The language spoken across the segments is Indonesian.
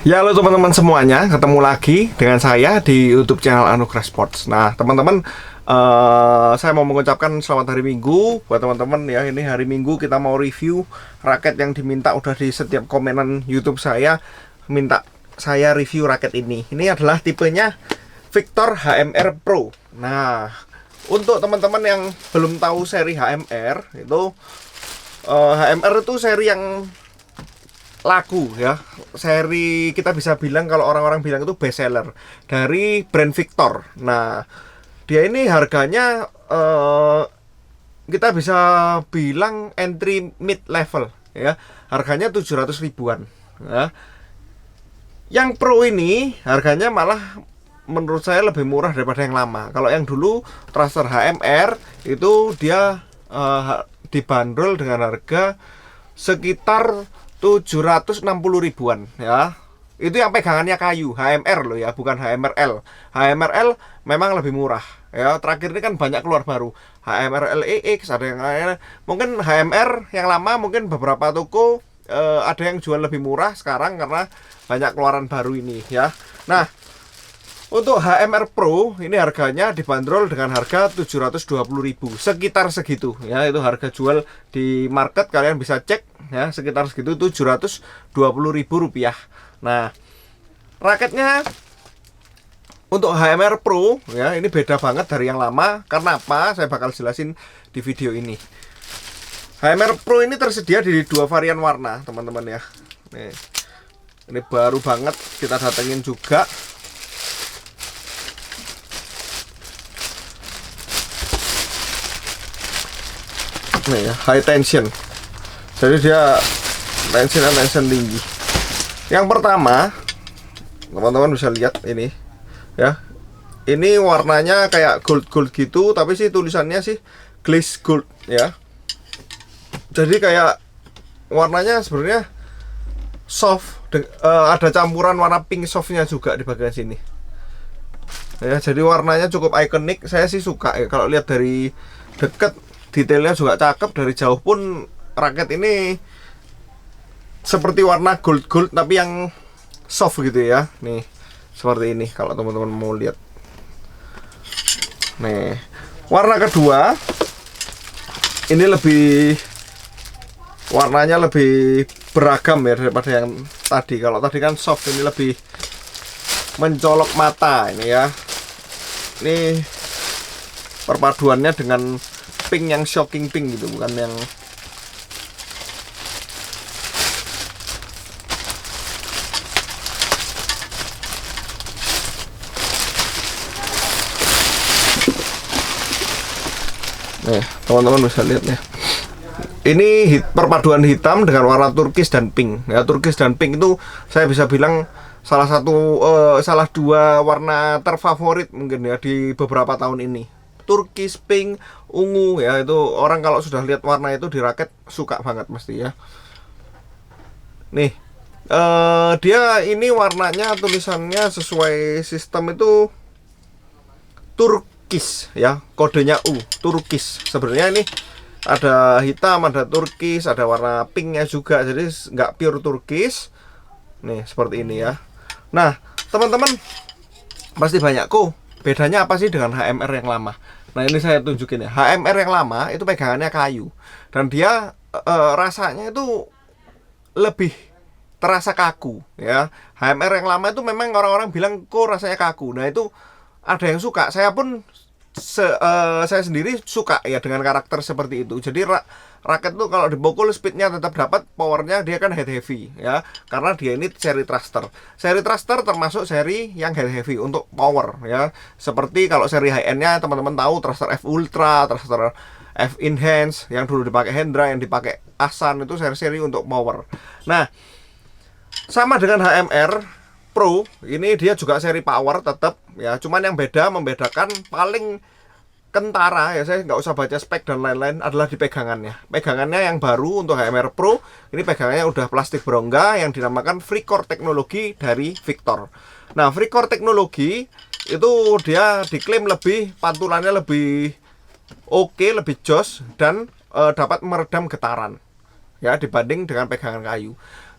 Ya, halo teman-teman semuanya, ketemu lagi dengan saya di YouTube channel Anugerah Sports. Nah, teman-teman, saya mau mengucapkan selamat hari Minggu buat teman-teman ya. Ini hari Minggu kita mau review raket yang diminta udah di setiap komenan YouTube saya, minta saya review raket ini. Ini adalah tipenya Victor HMR Pro. Nah, untuk teman-teman yang belum tahu seri HMR itu, HMR itu seri yang laku ya, seri kita bisa bilang kalau orang-orang bilang itu best seller dari brand Victor. Nah, dia ini harganya kita bisa bilang entry mid level ya, harganya 700 ribuan ya. Yang Pro ini harganya malah menurut saya lebih murah daripada yang lama. Kalau yang dulu Thruster HMR itu dia dibanderol dengan harga sekitar 760 ribuan ya. Itu yang pegangannya kayu, HMR loh ya, bukan HMRL. HMRL memang lebih murah ya. Terakhir ini kan banyak keluar baru, HMR LEX, ada yang lain. Mungkin HMR yang lama mungkin beberapa toko ada yang jual lebih murah sekarang karena banyak keluaran baru ini ya. Nah, untuk HMR Pro ini harganya dibanderol dengan harga 720.000, sekitar segitu ya. Itu harga jual di market, kalian bisa cek ya, sekitar segitu, 720.000 rupiah. Nah, raketnya untuk HMR Pro ya, ini beda banget dari yang lama. Karena apa? Saya bakal jelasin di video ini. HMR Pro ini tersedia di dua varian warna, teman-teman ya. Nih, ini baru banget kita datengin juga. Nih ya, high tension. Jadi dia tension tinggi. Yang pertama, teman-teman bisa lihat ini ya. Ini warnanya kayak gold gitu, tapi sih tulisannya sih glaze gold ya. Jadi kayak warnanya sebenarnya soft, ada campuran warna pink softnya juga di bagian sini. Ya, jadi warnanya cukup ikonik. Saya sih suka ya, kalau lihat dari dekat detailnya juga cakep, dari jauh pun raket ini seperti warna gold tapi yang soft gitu ya. Nih, seperti ini kalau teman-teman mau lihat. Nih, warna kedua ini warnanya lebih beragam ya daripada yang tadi. Kalau tadi kan soft, ini lebih mencolok mata ini ya. Ini perpaduannya dengan pink yang shocking pink gitu, bukan yang nih, teman-teman bisa lihat ya. Ini perpaduan hitam dengan warna turkis dan pink ya. Turkis dan pink itu saya bisa bilang salah dua warna terfavorit mungkin ya di beberapa tahun ini. Turkis, pink, ungu ya, itu orang kalau sudah lihat warna itu di raket suka banget mesti ya. Nih, dia ini warnanya, tulisannya sesuai sistem itu turkis ya, kodenya U, turkis. Sebenarnya ini ada hitam, ada turkis, ada warna pinknya juga, jadi nggak pure turkis. Nih, seperti ini ya. Nah, teman-teman pasti banyak kok, bedanya apa sih dengan HMR yang lama? Nah, ini saya tunjukin ya. HMR yang lama itu pegangannya kayu, dan dia rasanya itu lebih terasa kaku ya. HMR yang lama itu memang orang-orang bilang kok rasanya kaku. Nah, itu ada yang suka. Saya pun saya sendiri suka ya dengan karakter seperti itu. Jadi raket tuh kalau dipukul speednya tetap dapat, powernya dia kan head heavy ya, karena dia ini seri thruster. Seri thruster termasuk seri yang head heavy untuk power ya. Seperti kalau seri high endnya teman-teman tahu, thruster F Ultra, thruster F Enhance yang dulu dipakai Hendra, yang dipakai Asan, itu seri-seri untuk power. Nah, sama dengan HMR Pro, ini dia juga seri power tetap ya, cuman yang membedakan paling kentara ya, saya nggak usah baca spek dan lain-lain, adalah di pegangannya. Pegangannya yang baru untuk HMR Pro, ini pegangannya udah plastik berongga yang dinamakan FreeCore teknologi dari Victor. Nah, FreeCore teknologi itu dia diklaim pantulannya lebih oke, lebih jos, dan dapat meredam getaran ya dibanding dengan pegangan kayu.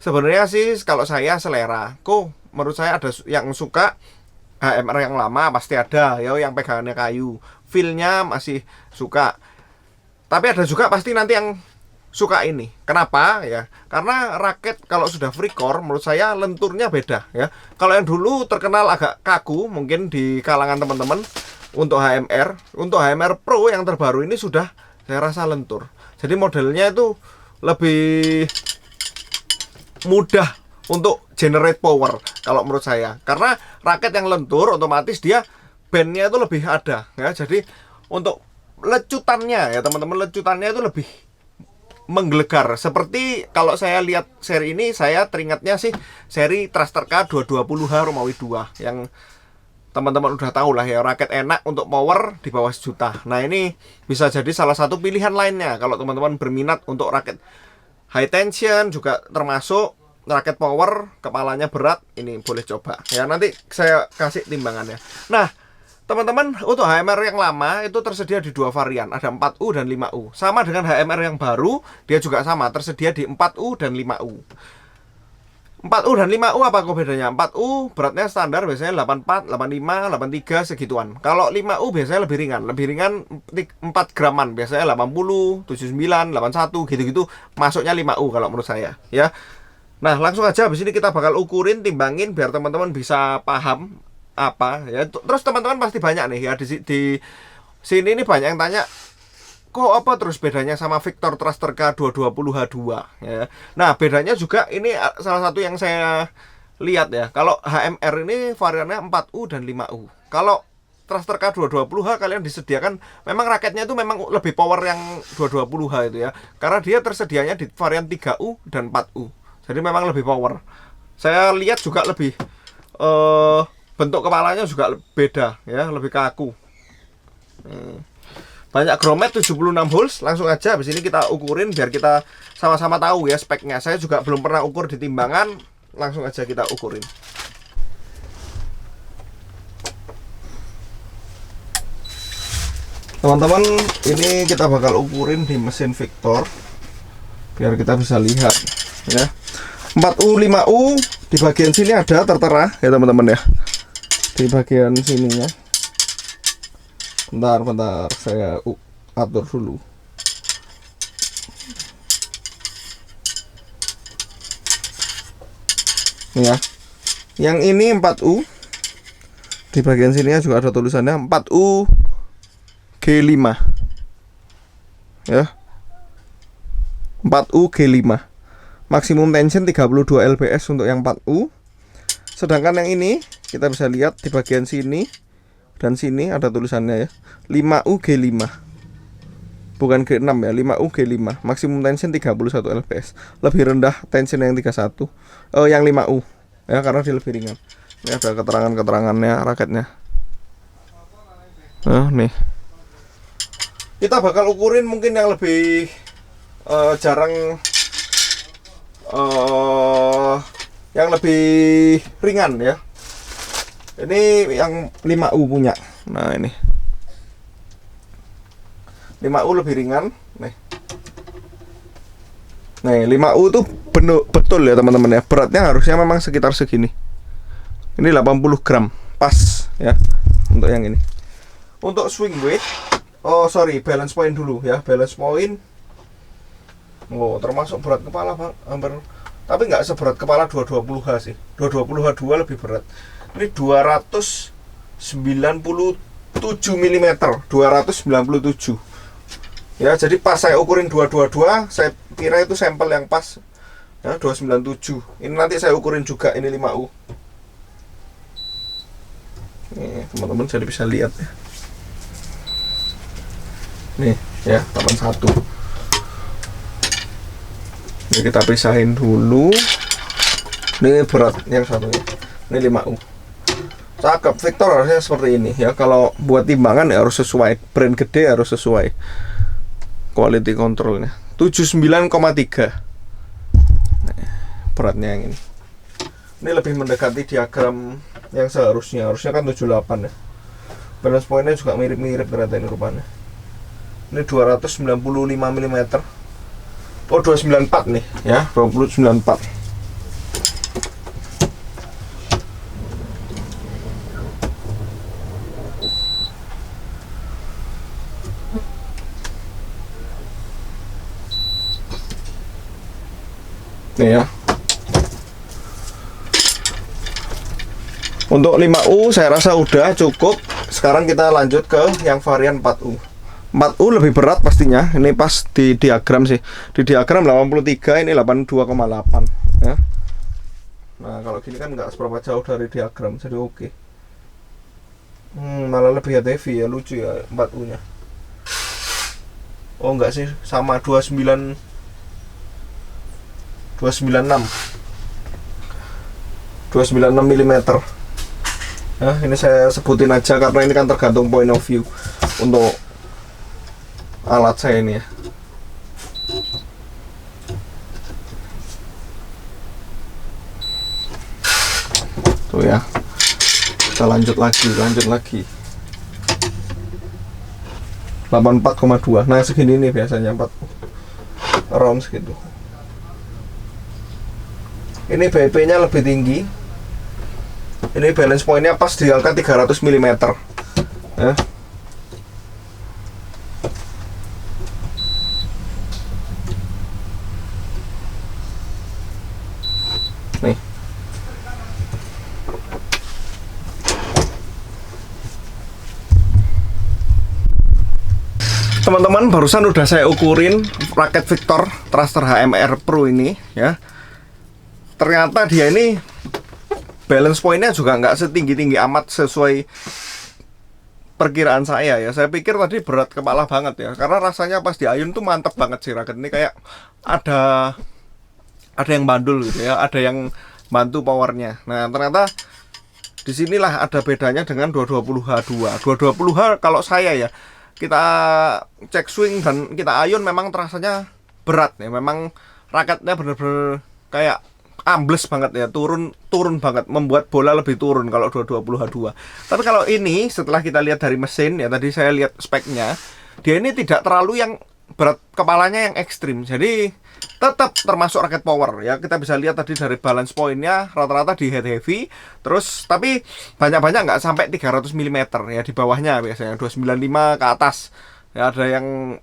sebenarnya sih kalau saya selera. Kok menurut saya ada yang suka HMR yang lama, pasti ada ya, yang pegangannya kayu, feel-nya masih suka. Tapi ada juga pasti nanti yang suka ini. Kenapa ya? Karena raket kalau sudah free core menurut saya lenturnya beda ya. Kalau yang dulu terkenal agak kaku mungkin di kalangan teman-teman untuk HMR Pro yang terbaru ini sudah saya rasa lentur. Jadi modelnya itu lebih mudah untuk generate power kalau menurut saya. Karena raket yang lentur otomatis dia bandnya itu lebih ada ya. Jadi untuk lecutannya ya teman-teman, lecutannya itu lebih menggelegar. Seperti kalau saya lihat seri ini, saya teringatnya sih seri Thruster K 220H Romawi 2 yang teman-teman udah tahu lah ya, raket enak untuk power di bawah 1 juta. Nah ini bisa jadi salah satu pilihan lainnya kalau teman-teman berminat untuk raket high tension, juga termasuk raket power, kepalanya berat, ini boleh coba ya. Nanti saya kasih timbangannya. Nah teman-teman, untuk HMR yang lama itu tersedia di 2 varian, ada 4U dan 5U. Sama dengan HMR yang baru, dia juga sama, tersedia di 4U dan 5U. 4U dan 5U apa kok bedanya? 4U beratnya standar biasanya 84, 85, 83 segituan. Kalau 5U biasanya lebih ringan 4 graman, biasanya 80, 79, 81 gitu-gitu masuknya 5U kalau menurut saya ya. Nah, langsung aja habis ini kita bakal ukurin, timbangin biar teman-teman bisa paham apa ya. Terus teman-teman pasti banyak nih ya di sini ini banyak yang tanya, kok apa terus bedanya sama Victor Thruster K 220H2 ya. Nah bedanya juga ini salah satu yang saya lihat ya, kalau HMR ini variannya 4U dan 5U. Kalau Thruster K 220H kalian disediakan memang raketnya itu memang lebih power yang 220H itu ya, karena dia tersedianya di varian 3U dan 4U, jadi memang lebih power. Saya lihat juga lebih bentuk kepalanya juga beda ya, lebih kaku. Banyak grommet 76 holes. Langsung aja habis ini kita ukurin biar kita sama-sama tahu ya speknya. Saya juga belum pernah ukur di timbangan. Langsung aja kita ukurin. Teman-teman, ini kita bakal ukurin di mesin Victor biar kita bisa lihat ya. 4U 5U di bagian sini ada tertera ya teman-teman ya, di bagian sininya. Bentar saya atur dulu. Nih ya, yang ini 4U, di bagian sininya juga ada tulisannya 4U G5 ya, 4U G5, maksimum tension 32 lbs untuk yang 4U. Sedangkan yang ini kita bisa lihat di bagian sini dan sini ada tulisannya ya, 5U G5, bukan G6 ya, 5U G5, maksimum tension 31 lbs, lebih rendah tension yang 31, yang 5U ya, karena dia lebih ringan. Ini ada keterangannya raketnya. Nah nih, kita bakal ukurin mungkin yang lebih jarang, yang lebih ringan ya. Ini yang 5U punya. Nah ini 5U lebih ringan nih. 5U tuh betul ya teman-teman ya, beratnya harusnya memang sekitar segini. Ini 80 gram pas ya untuk yang ini. Untuk swing weight, balance point dulu ya. Balance point, termasuk berat kepala hampir, tapi nggak seberat kepala 220H sih. 220H2 lebih berat. Ini 297 mm, 297 ya. Jadi pas saya ukurin 222, saya kira itu sampel yang pas ya, 297. Ini nanti saya ukurin juga, ini 5U. Nih teman-teman jadi bisa lihat ya. Nih ya, 81. Ini kita pisahin dulu. Ini berat yang satunya. Ini 5U. Cakep, Victor harusnya seperti ini ya. Kalau buat timbangan ya harus sesuai, brand gede harus sesuai quality controlnya. 79,3 beratnya yang ini. Ini lebih mendekati diagram yang seharusnya kan 78 ya. Balance pointnya juga mirip-mirip ternyata ini rupanya. Ini 295 mm. 294 nih ya, 294. Nih ya. Untuk 5U saya rasa udah cukup. Sekarang kita lanjut ke yang varian 4U. 4U lebih berat pastinya. Ini pas di diagram sih. Di diagram 83, ini 82,8 ya. Nah, kalau gini kan nggak seberapa jauh dari diagram, jadi oke. Malah lebih heavy ya, lucu ya 4U-nya. Oh enggak sih, sama 296 mm. Nah, ini saya sebutin aja karena ini kan tergantung point of view untuk alat saya ini ya. Tuh ya. Kita lanjut lagi. 84,2. Nah, segini nih biasanya 4 around segitu. Ini BP-nya lebih tinggi. Ini balance point-nya pas di angka 300 mm. Ya. Nih. Teman-teman, barusan udah saya ukurin raket Victor Thruster HMR Pro ini ya. Ternyata dia ini balance point-nya juga nggak setinggi-tinggi amat sesuai perkiraan saya ya. Saya pikir tadi berat kepala banget ya, karena rasanya pas diayun tuh mantep banget sih raket ini, kayak ada yang bandul gitu ya, ada yang bantu powernya. Nah, ternyata disinilah ada bedanya dengan 220H2. 220H kalau saya ya, kita cek swing dan kita ayun memang terasanya berat ya, memang raketnya bener-bener kayak ambles banget ya, turun banget, membuat bola lebih turun kalau 220H2. Tapi kalau ini setelah kita lihat dari mesin ya, tadi saya lihat speknya, dia ini tidak terlalu yang berat kepalanya yang ekstrim, jadi tetap termasuk raket power ya. Kita bisa lihat tadi dari balance point-nya rata-rata di head heavy, terus tapi banyak-banyak nggak sampai 300 mm ya, di bawahnya biasanya 295 ke atas ya. Ada yang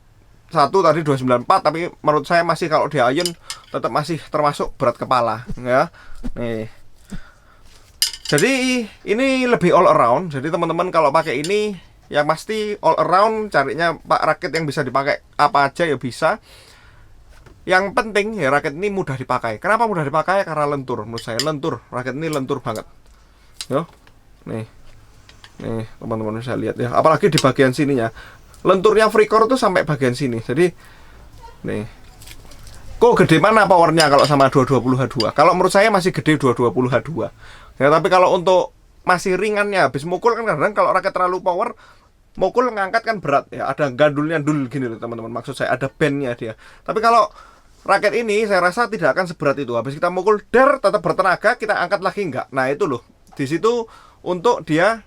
satu tadi 294, tapi menurut saya masih kalau di ayun tetap masih termasuk berat kepala ya. Nih. Jadi ini lebih all around. Jadi teman-teman kalau pakai ini yang pasti all around, carinya pak raket yang bisa dipakai apa aja ya bisa. Yang penting ya raket ini mudah dipakai. Kenapa mudah dipakai? Karena lentur. Menurut saya lentur. Raket ini lentur banget. Yo. Nih. Nih, teman-teman bisa lihat ya. Apalagi di bagian sininya. Lenturnya FreeCore tuh sampai bagian sini. Jadi nih. Kok gede mana powernya kalau sama 220H2? Kalau menurut saya masih gede 220H2. Ya, tapi kalau untuk masih ringannya habis mukul kan kadang kalau raket terlalu power, mukul ngangkat kan berat ya. Ada gandulnya dul gini loh teman-teman. Maksud saya ada bandnya dia. Tapi kalau raket ini saya rasa tidak akan seberat itu. Habis kita mukul der tetap bertenaga, kita angkat lagi enggak. Nah, itu loh. Di situ untuk dia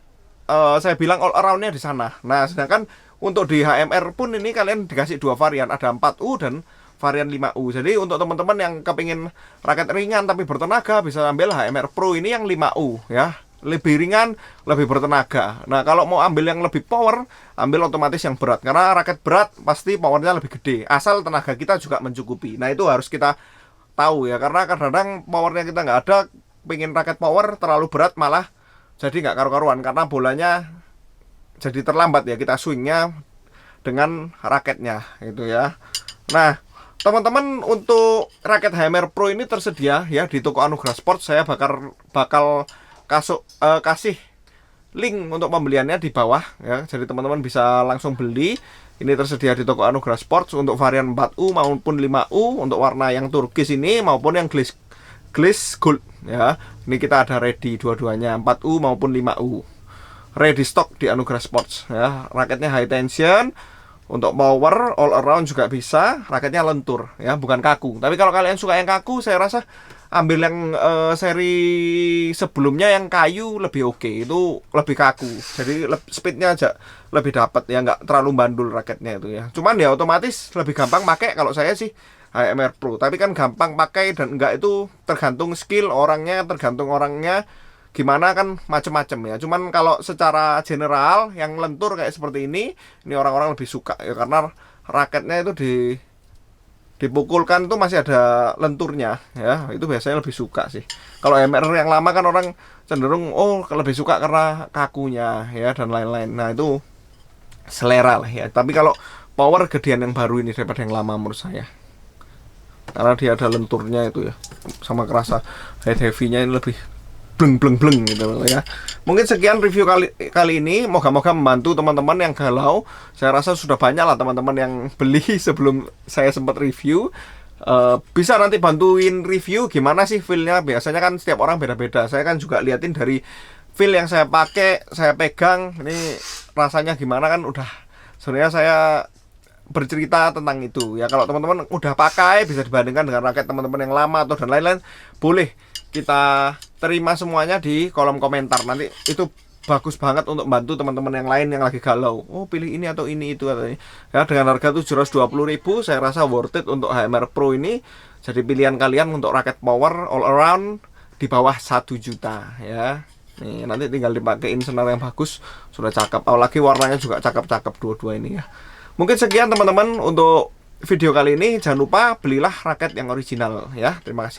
saya bilang all around-nya di sana. Nah, sedangkan untuk di HMR pun ini kalian dikasih dua varian, ada 4U dan varian 5U. Jadi untuk teman-teman yang kepingin raket ringan tapi bertenaga, bisa ambil HMR Pro ini yang 5U ya. Lebih ringan, lebih bertenaga. Nah, kalau mau ambil yang lebih power, ambil otomatis yang berat. Karena raket berat pasti powernya lebih gede, asal tenaga kita juga mencukupi. Nah, itu harus kita tahu ya, karena kadang-kadang powernya kita nggak ada, pengen raket power terlalu berat malah jadi nggak karu-karuan, karena bolanya jadi terlambat ya kita swingnya dengan raketnya gitu ya. Nah, teman-teman, untuk raket HMR Pro ini tersedia ya di toko Anugerah Sport. Saya bakal kasih link untuk pembeliannya di bawah ya. Jadi teman-teman bisa langsung beli. Ini tersedia di toko Anugerah Sport untuk varian 4U maupun 5U, untuk warna yang turkis ini maupun yang glaze gold ya. Ini kita ada ready dua-duanya, 4U maupun 5U. Ready stock di Anugerah Sports ya. Raketnya high tension, untuk power all around juga bisa. Raketnya lentur ya, bukan kaku. Tapi kalau kalian suka yang kaku, saya rasa ambil yang seri sebelumnya yang kayu lebih oke. Itu lebih kaku, jadi speednya aja lebih dapat ya, nggak terlalu bandul raketnya itu ya. Cuman ya otomatis lebih gampang pakai kalau saya sih HMR Pro. Tapi kan gampang pakai dan enggak itu tergantung skill orangnya, tergantung orangnya gimana kan, macem-macem ya. Cuman kalau secara general yang lentur kayak seperti ini orang-orang lebih suka ya, karena raketnya itu dipukulkan tuh masih ada lenturnya ya, itu biasanya lebih suka sih. Kalau hammer yang lama kan orang cenderung lebih suka karena kakunya ya dan lain-lain. Nah itu selera lah ya. Tapi kalau power gedean yang baru ini daripada yang lama menurut saya, karena dia ada lenturnya itu ya, sama kerasa head heavy-nya ini lebih bleng bleng bleng gitu ya. Mungkin sekian review kali ini, moga-moga membantu teman-teman yang galau. Saya rasa sudah banyak lah teman-teman yang beli sebelum saya sempat review. Bisa nanti bantuin review gimana sih feel-nya. Biasanya kan setiap orang beda-beda. Saya kan juga liatin dari feel yang saya pakai, saya pegang, ini rasanya gimana kan udah. Sebenarnya saya bercerita tentang itu ya. Kalau teman-teman udah pakai, bisa dibandingkan dengan raket teman-teman yang lama atau dan lain-lain, boleh kita terima semuanya di kolom komentar. Nanti itu bagus banget untuk bantu teman-teman yang lain yang lagi galau. Pilih ini atau ini itu atau ini. Ya, dengan harga 720.000 saya rasa worth it untuk HMR Pro ini. Jadi pilihan kalian untuk raket power all around di bawah 1 juta ya. Nih, nanti tinggal dipakein senar yang bagus, sudah cakep. Apalagi warnanya juga cakep-cakep dua-dua ini ya. Mungkin sekian teman-teman untuk video kali ini. Jangan lupa belilah raket yang original ya. Terima kasih.